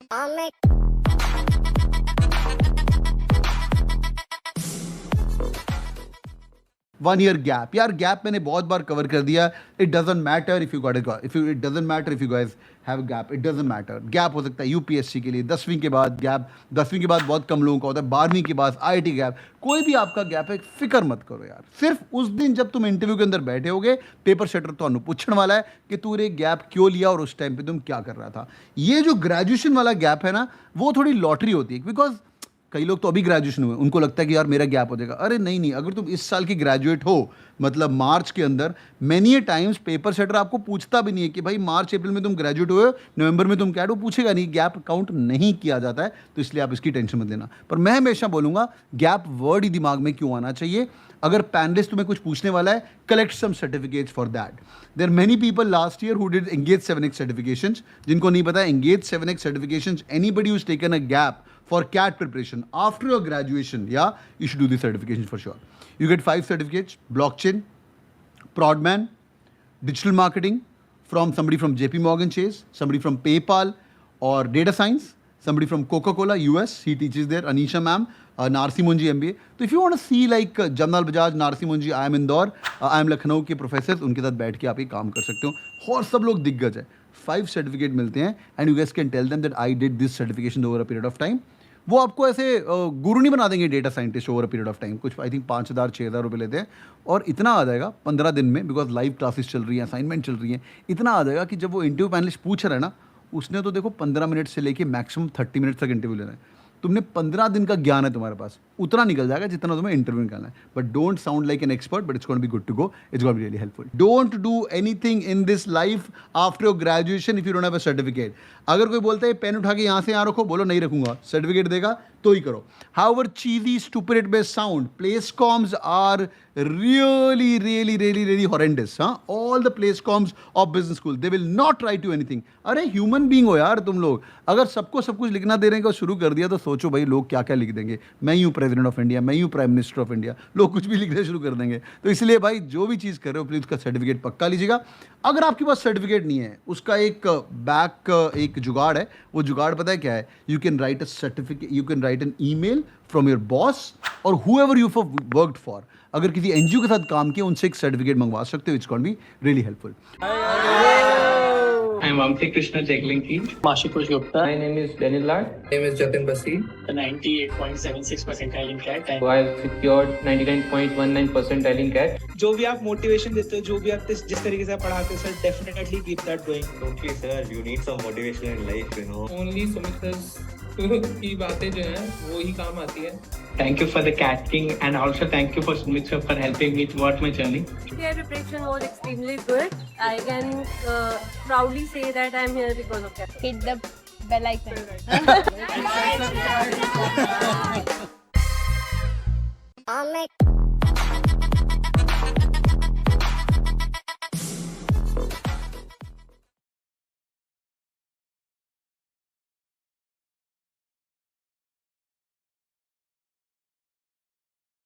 1 year gap, यार gap मैंने बहुत बार कवर कर दिया. It doesn't matter if you got it doesn't matter if you guys have gap. It doesn't matter. Gap हो सकता है यूपीएससी के लिए 10वीं के बाद गैप, 10वीं के बाद बहुत कम लोगों का होता है, 12वीं के बाद आईआईटी गैप. कोई भी आपका गैप है, फिक्र मत करो यार. सिर्फ उस दिन जब तुम इंटरव्यू के अंदर बैठे होगे, पेपर सेटर तो पूछने वाला है कि तूने गैप क्यों लिया और उस टाइम पे तुम क्या कर रहा था. ये जो ग्रेजुएशन वाला गैप है ना, वो थोड़ी लॉटरी होती है. बिकॉज कई लोग तो अभी ग्रेजुएशन हुए, उनको लगता है कि यार मेरा गैप हो जाएगा. अरे नहीं नहीं, अगर तुम इस साल की ग्रेजुएट हो, मतलब मार्च के अंदर, many a times paper setter आपको पूछता भी नहीं है कि भाई मार्च अप्रैल में तुम ग्रेजुएट हुए, नवंबर में तुम क्या हो, पूछेगा नहीं. गैप काउंट नहीं किया जाता है, तो इसलिए आप इसकी टेंशन मत लेना. पर मैं हमेशा बोलूंगा, गैप वर्ड ही दिमाग में क्यों आना चाहिए. अगर पैनलिस्ट तुम्हें कुछ पूछने वाला है, collect some certificates for that. There many people last year who did engage 7x certifications. जिनको नहीं पता, engage 7x certifications, anybody who has taken a gap for CAT preparation after your graduation, yeah, you should do the certification for sure. You get 5 certificates: blockchain, Prodman, digital marketing from somebody from JP Morgan Chase, somebody from PayPal, or data science, somebody from Coca-Cola US, he teaches there, Anisha ma'am, Narsi Munji MBA. So if you want to see like Jamnal Bajaj, Narsi Munji, I am Indore, I am Lucknow के professor, उनके साथ बैठ के आप ये काम कर सकते हो. और सब लोग दिग्गज है. 5 सर्टिफिकेट मिलते हैं and you guys can tell them that I did this certification over a period of time. वो आपको ऐसे गुरु नहीं बना देंगे data scientist over a period of time. कुछ आई थिंक 5,000 6,000 रुपये लेते हैं और इतना आ जाएगा 15 दिन में, बिकॉज लाइव क्लासेस चल रही हैं, असाइनमेंट चल रही हैं. इतना आ जाएगा कि जब वो इंटरव्यू पैनलिस्ट पूछ रहा है ना, उसने तो देखो 15 मिनट से लेके मैक्सिमम 30 मिनट तक इंटरव्यू लेना है. तुमने 15 दिन का ज्ञान है तुम्हारे पास, उतना निकल जाएगा जितना तुम्हें इंटरव्यू निकालना है. But don't sound like an expert, but it's going to be good to go. It's going to be really helpful. Don't do anything in this life after your graduation if you don't have a certificate. अगर कोई बोलता है pen उठा के यहाँ से यहाँ रखो, बोलो नहीं रखूंगा, सर्टिफिकेट देगा तो ही करो. However cheesy, stupid it may sound, place comms are really horrendous. All the place comms of business school, they will not write you anything. अरे ह्यूमन बीइंग हो यार तुम लोग. अगर सबको सब कुछ लिखना दे रहे हैं, शुरू कर दिया तो सोचो भाई लोग क्या क्या लिख देंगे. मैं यूँ प्रेसिडेंट ऑफ इंडिया, मैं यूँ प्राइम मिनिस्टर ऑफ इंडिया, लोग कुछ भी लिखना शुरू कर देंगे. तो इसलिए भाई जो भी चीज़ कर रहे हो प्लीज़ उसका सर्टिफिकेट पक्का लीजिएगा. अगर आपके पास सर्टिफिकेट नहीं है, उसका एक एक जुगाड़ है. वो जुगाड़ पता है क्या है? You can write a certificate, you can write an email from your boss और whoever you have worked for. अगर किसी एनजीओ के साथ काम किया, उनसे एक सर्टिफिकेट मंगवा सकते हो. It's going to be really helpful. I'm Vamsi Krishna Jeglinki. Mashutosh Gupta. My name is Daniel Lard. My name is Jatin Basi. The 98.76 percentile in CAT. So I have secured 99.19 percentile in CAT. जो भी आप motivation देते हो, जो भी आप जिस तरीके से पढ़ाते हो sir, definitely keep that going. Totally sir, you need some motivation in life, you know. Only Sumit's की बातें जो हैं वो ही काम आती है. Thank you for the catching and also thank you for Sumit sir for helping me throughout my journey. Their preparation was extremely good. I can proudly say that I am here because of that. Hit the bell icon.